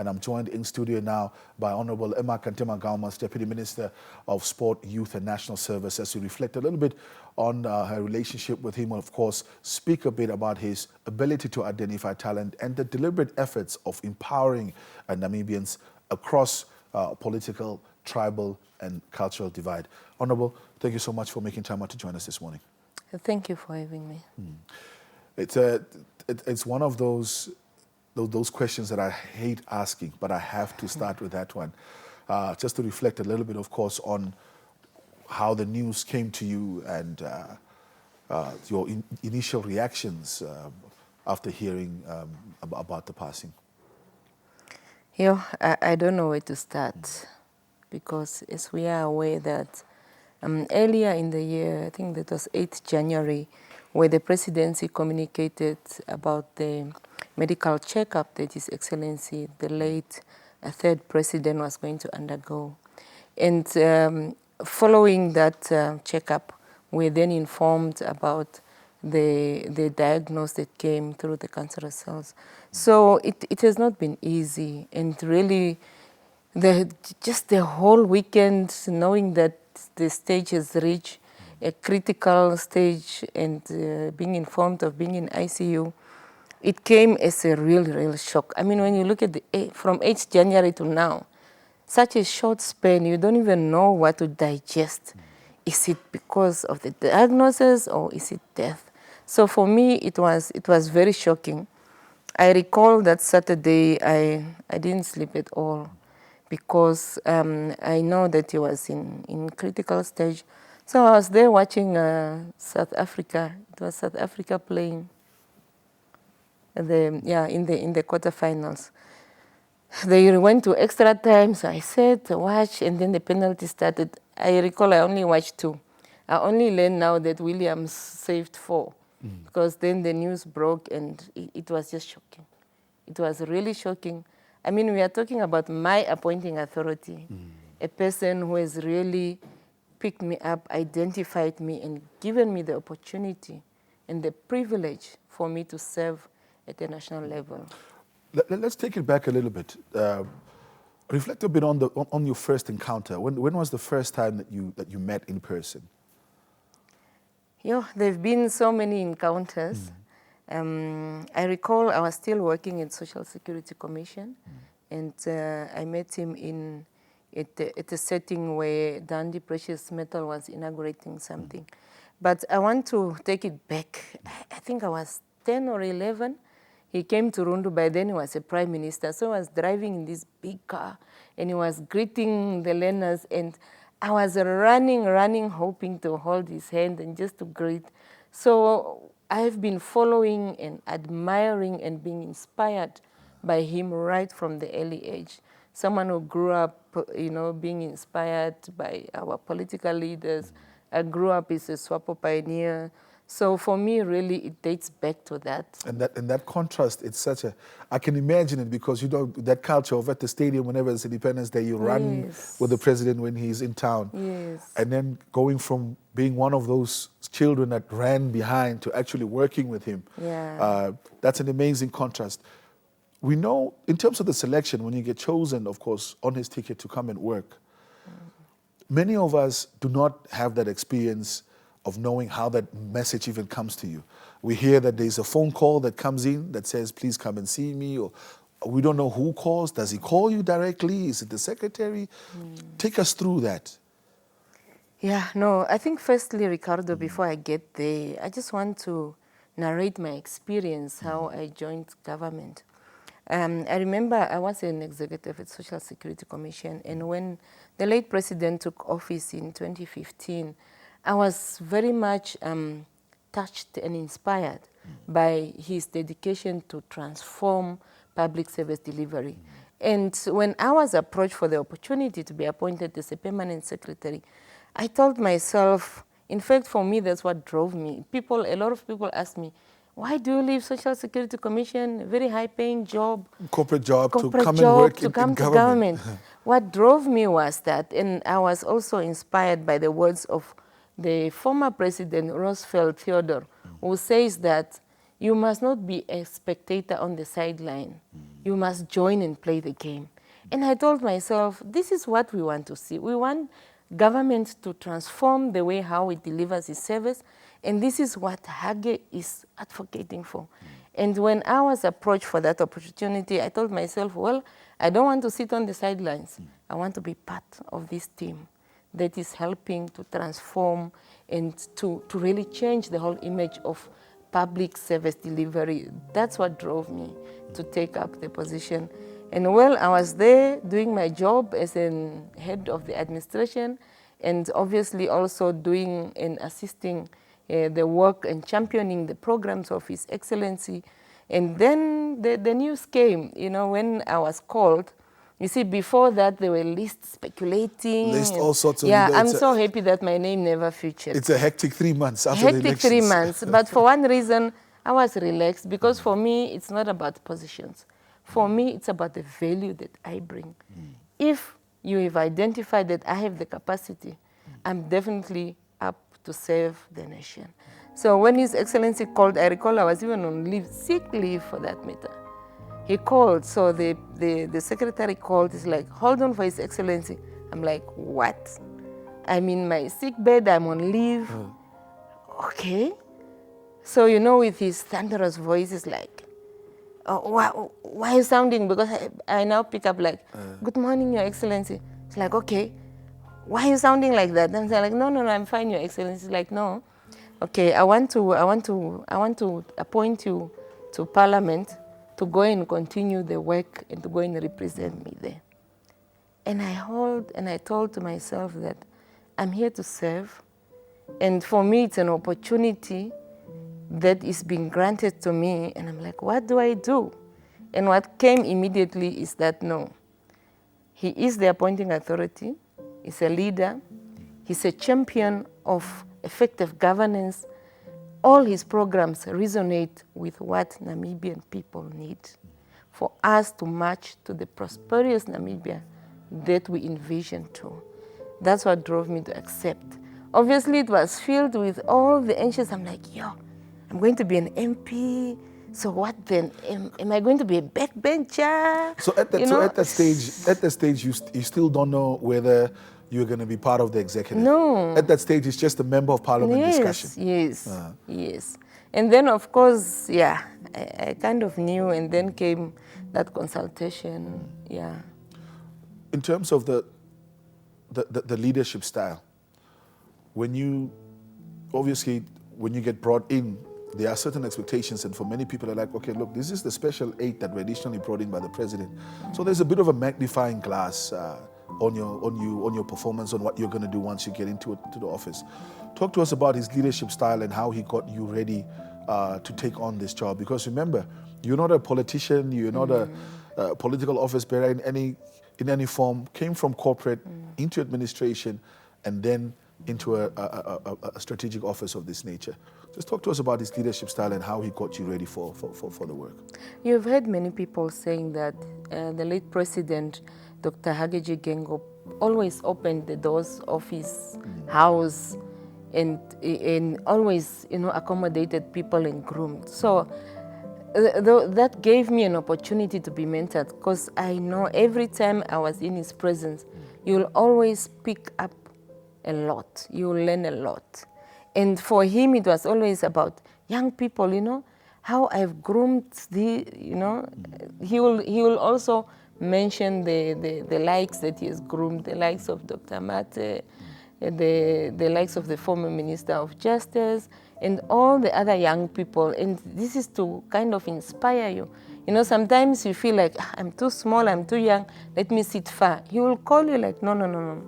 And I'm joined in studio now by Honorable Emma Kantema-Gaomas, Deputy Minister of Sport, Youth and National Service, as we reflect a little bit on her relationship with him, and of course speak a bit about his ability to identify talent and the deliberate efforts of empowering Namibians across political, tribal and cultural divide. Honorable, thank you so much for making time out to join us this morning. Thank you for having me. It's one of those questions that I hate asking, but I have to start with that one. Just to reflect a little bit, of course, on how the news came to you and your initial reactions after hearing about the passing. I don't know where to start because as we are aware that earlier in the year, I think that was 8th January, where the presidency communicated about the medical checkup that His Excellency, the late third president, was going to undergo. And following that checkup, we then informed about the diagnosis that came through the cancerous cells. So it has not been easy, and really just the whole weekend, knowing that the stage has reached a critical stage and being informed of being in ICU, it came as a real shock. I mean, when you look at from 8th January to now, such a short span, you don't even know what to digest. Is it because of the diagnosis or is it death? So for me, it was very shocking. I recall that Saturday, I didn't sleep at all because I know that he was in critical stage. So I was there watching South Africa. It was South Africa playing in the quarterfinals. They went to extra time, so I said, watch, and then the penalty started. I recall I only watched 2. I only learned now that Williams saved 4, because then the news broke and it was just shocking. It was really shocking. I mean, we are talking about my appointing authority, a person who has really picked me up, identified me, and given me the opportunity and the privilege for me to serve at the national level. Let's take it back a little bit. Reflect a bit on your first encounter. When was the first time that you met in person? There have been so many encounters. I recall I was still working in Social Security Commission, and I met him at a setting where Dandy Precious Metal was inaugurating something. But I want to take it back. I think I was 10 or 11. He came to Rundu. By then he was a prime minister, so I was driving in this big car, and he was greeting the learners, and I was running, hoping to hold his hand and just to greet. So I've been following and admiring and being inspired by him right from the early age. Someone who grew up, being inspired by our political leaders. I grew up as a SWAPO pioneer. So for me, really, it dates back to that. And that contrast, it's such a, I can imagine it, because that culture of at the stadium, whenever it's Independence Day, you run with the president when he's in town. Yes. And then going from being one of those children that ran behind to actually working with him. Yeah. That's an amazing contrast. We know, in terms of the selection, when you get chosen, of course, on his ticket to come and work, many of us do not have that experience of knowing how that message even comes to you. We hear that there's a phone call that comes in that says, please come and see me, or we don't know who calls. Does he call you directly? Is it the secretary? Take us through that. I think firstly, Ricardo, before I get there, I just want to narrate my experience, how I joined government. I remember I was an executive at Social Security Commission, and when the late president took office in 2015, I was very much touched and inspired by his dedication to transform public service delivery. And when I was approached for the opportunity to be appointed as a permanent secretary, I told myself, in fact, for me, that's what drove me. A lot of people ask me, why do you leave Social Security Commission, a very high-paying job, corporate job, to come and work in government? What drove me was that, and I was also inspired by the words of the former president, Roosevelt Theodore, who says that you must not be a spectator on the sideline. You must join and play the game. And I told myself, this is what we want to see. We want government to transform the way how it delivers its service, and this is what Hage is advocating for. And when I was approached for that opportunity, I told myself, well, I don't want to sit on the sidelines. I want to be part of this team that is helping to transform and to really change the whole image of public service delivery. That's what drove me to take up the position. And while I was there doing my job as an head of the administration, and obviously also doing and assisting the work and championing the programs of His Excellency. And then the news came, when I was called. You see, before that, there were lists speculating. All sorts of... Yeah, I'm so happy that my name never featured. It's a hectic 3 months after the elections. Hectic 3 months. But for one reason, I was relaxed, because for me, it's not about positions. For me, it's about the value that I bring. If you have identified that I have the capacity, I'm definitely up to serve the nation. So when His Excellency called, I recall I was even on leave, sick leave for that matter. He called, so the secretary called, he's like, hold on for His Excellency. I'm like, what? I'm in my sick bed, I'm on leave. Okay. So, with his thunderous voice, he's like, oh, why are you sounding? Because I now pick up like, good morning, Your Excellency. It's like, okay, why are you sounding like that? And I'm like, no, I'm fine, Your Excellency. It's like, no. Okay, I want to appoint you to Parliament to go and continue the work and to go and represent me there. And I told to myself that I'm here to serve. And for me, it's an opportunity that is being granted to me. And I'm like, what do I do? And what came immediately is that, no, he is the appointing authority. He's a leader. He's a champion of effective governance. All his programs resonate with what Namibian people need for us to march to the prosperous Namibia that we envision to. That's what drove me to accept. Obviously, it was filled with all the anxious. I'm like, I'm going to be an MP. So what then? Am I going to be a backbencher? So at that stage, you still don't know whether you're going to be part of the executive. No. At that stage, it's just a member of parliament discussion. Yes. And then, of course, I kind of knew, and then came that consultation. In terms of the leadership style, when you get brought in, there are certain expectations, and for many people are like, okay, look, this is the special aid that were additionally brought in by the president. So there's a bit of a magnifying glass on your performance, on what you're going to do once you get into the office. Talk to us about his leadership style and how he got you ready to take on this job. Because remember, you're not a politician, you're not a political office bearer in any form. Came from corporate into administration, and then into a strategic office of this nature. Just talk to us about his leadership style and how he got you ready for the work. You've heard many people saying that the late president, Dr. Geingob, always opened the doors of his house and always, accommodated people and groomed. So that gave me an opportunity to be mentored, because I know every time I was in his presence, you'll always pick up a lot. You'll learn a lot. And for him, it was always about young people, how I've groomed he will also mention the likes that he has groomed, the likes of Dr. Mate, the likes of the former Minister of Justice, and all the other young people. And this is to kind of inspire you. Sometimes you feel like, I'm too small, I'm too young, let me sit far. He will call you like, no.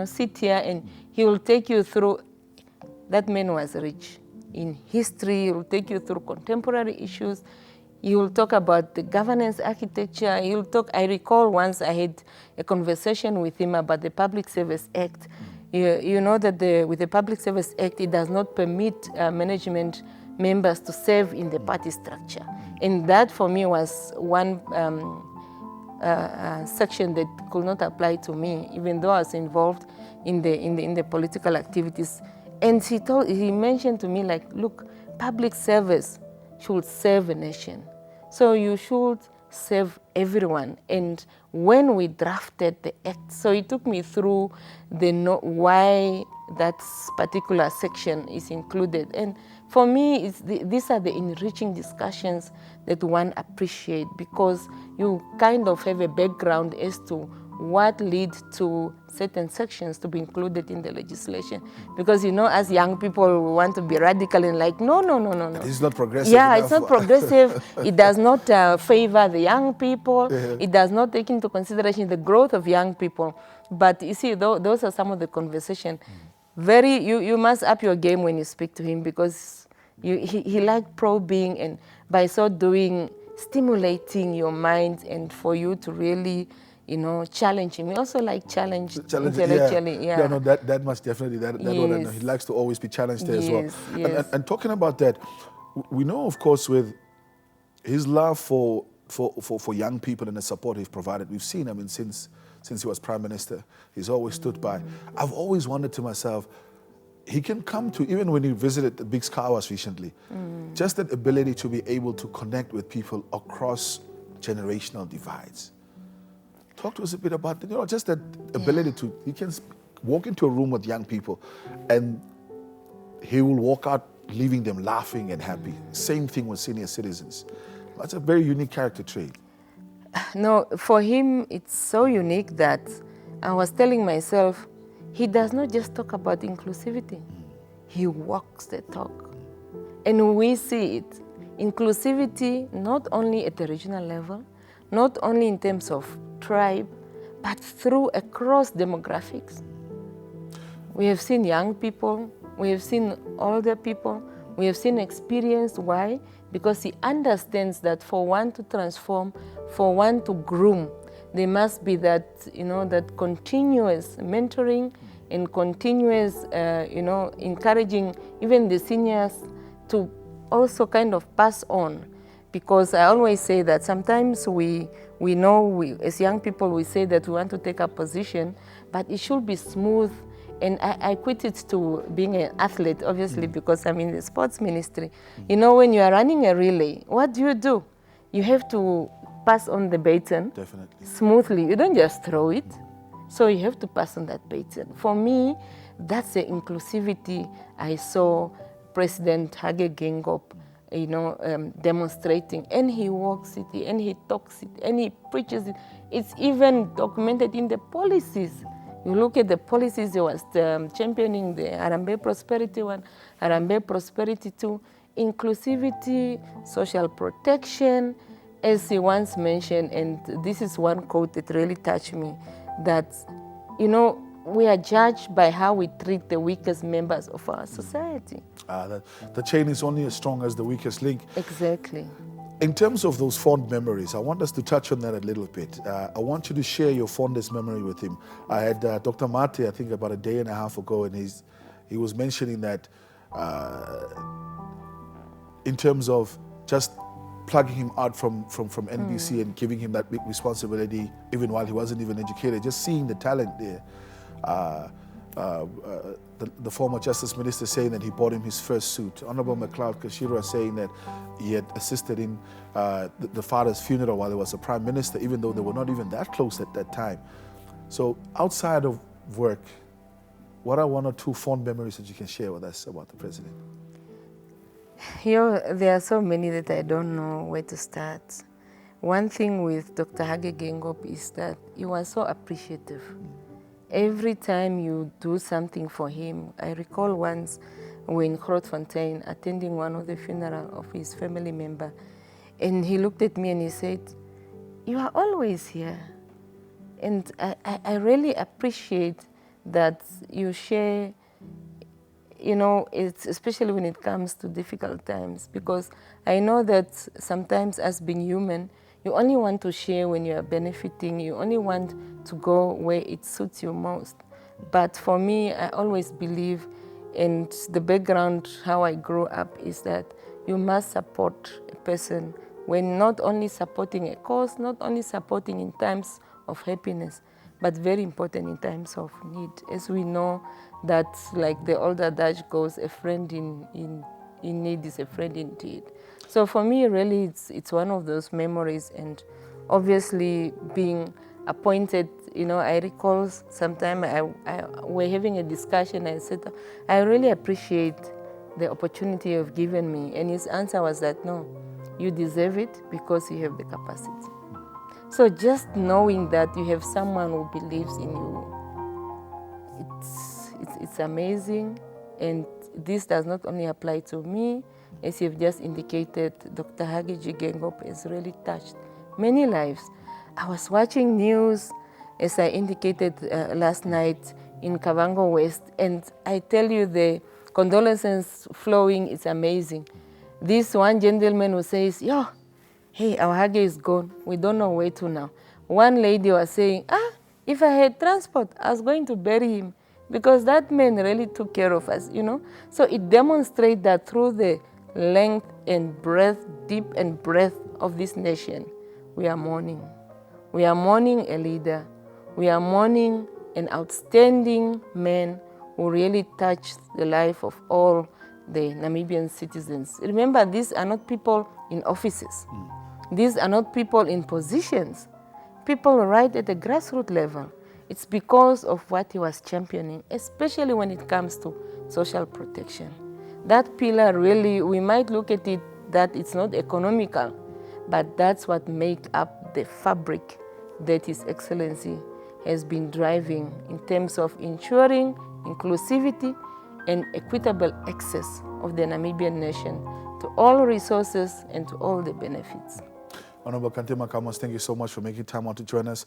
Sit here, and he will take you through. That man was rich in history. He will take you through contemporary issues. He will talk about the governance architecture. I recall once I had a conversation with him about the Public Service Act. You know that with the Public Service Act, it does not permit management members to serve in the party structure. And that for me was one section that could not apply to me, even though I was involved in the political activities. And he mentioned to me, like, look, public service should serve a nation. So you should serve everyone. And when we drafted the act, so it took me through the why that particular section is included. And for me, these are the enriching discussions that one appreciates, because you kind of have a background as to what lead to certain sections to be included in the legislation. Because, you know, as young people, we want to be radical and like, no. This is not progressive Yeah, enough. it's not progressive. It does not favor the young people. It does not take into consideration the growth of young people. But you see, those are some of the conversation. You must up your game when you speak to him, because he liked probing, and by so doing, stimulating your mind and for you to really, you know, challenge him. He also like challenge intellectually. Yeah. No, that must definitely, that Yes. what I know. He likes to always be challenged there as well. Yes. And talking about that, we know, of course, with his love for young people and the support he's provided, we've seen, I mean, since he was Prime Minister, he's always stood by. I've always wondered to myself, he can come to, even when he visited the Big Skawas recently, just that ability to be able to connect with people across generational divides. Talk to us a bit about, you know, just that ability to, he can walk into a room with young people and he will walk out leaving them laughing and happy. Same thing with senior citizens. That's a very unique character trait. No, for him, it's so unique that I was telling myself, he does not just talk about inclusivity. He walks the talk. And we see it. Inclusivity, not only at the regional level, not only in terms of tribe, but through across demographics. We have seen young people, we have seen older people, we have seen experience. Why? Because he understands that for one to transform, for one to groom, there must be that, you know, that continuous mentoring and continuous, you know, encouraging even the seniors to also kind of pass on. Because I always say that sometimes we know, as young people, we say that we want to take a position, but it should be smooth. And I quit it to being an athlete, obviously, because I'm in the sports ministry. You know, when you are running a relay, what do? You have to pass on the baton smoothly. You don't just throw it. So you have to pass on that baton. For me, that's the inclusivity I saw President Dr Geingob, you know, demonstrating. And he walks it, and he talks it, and he preaches it. It's even documented in the policies. You look at the policies, he was championing the Harambee Prosperity 1, Harambee Prosperity 2, inclusivity, social protection, as he once mentioned, and this is one quote that really touched me, that, you know, we are judged by how we treat the weakest members of our society. The chain is only as strong as the weakest link. Exactly. In terms of those fond memories, I want us to touch on that a little bit. I want you to share your fondest memory with him. I had Dr. Mate, I think about a day and a half ago, and he was mentioning that in terms of just plugging him out from NBC and giving him that big responsibility, even while he wasn't even educated, just seeing the talent there. The former Justice Minister saying that he bought him his first suit. Honorable McLeod Kashira saying that he had assisted in the father's funeral while he was a Prime Minister, even though they were not even that close at that time. So outside of work, what are one or two fond memories that you can share with us about the President? There are so many that I don't know where to start. One thing with Dr. Dr Geingob is that he was so appreciative. Every time you do something for him, I recall once we were in Grootfontein attending one of the funeral of his family member, and he looked at me and he said, "You are always here." And I really appreciate that you share, you know, it's especially when it comes to difficult times, because I know that sometimes as being human, you only want to share when you are benefiting. You only want to go where it suits you most. But for me, I always believe, and the background how I grew up is that you must support a person when not only supporting a cause, not only supporting in times of happiness, but very important in times of need. As we know that, like the older adage goes, a friend in in need is a friend indeed. So for me, really, it's one of those memories. And obviously, being appointed, I recall sometime we're having a discussion. I said, I really appreciate the opportunity you've given me. And his answer was that, no, you deserve it because you have the capacity. So just knowing that you have someone who believes in you, it's amazing. And this does not only apply to me, as you've just indicated, Dr. Geingob has really touched many lives. I was watching news, as I indicated last night, in Kavango West, and I tell you the condolences flowing is amazing. This one gentleman who says, yo, hey, our Hage is gone. We don't know where to now. One lady was saying, if I had transport, I was going to bury him because that man really took care of us, So it demonstrates that through the length and breadth, deep and breadth of this nation, we are mourning. We are mourning a leader. We are mourning an outstanding man who really touched the life of all the Namibian citizens. Remember, these are not people in offices. These are not people in positions. People right at the grassroots level. It's because of what he was championing, especially when it comes to social protection. That pillar really, we might look at it that it's not economical, but that's what makes up the fabric that His Excellency has been driving in terms of ensuring inclusivity and equitable access of the Namibian nation to all resources and to all the benefits. Honorable Kantema-Gaomas, thank you so much for making time out to join us.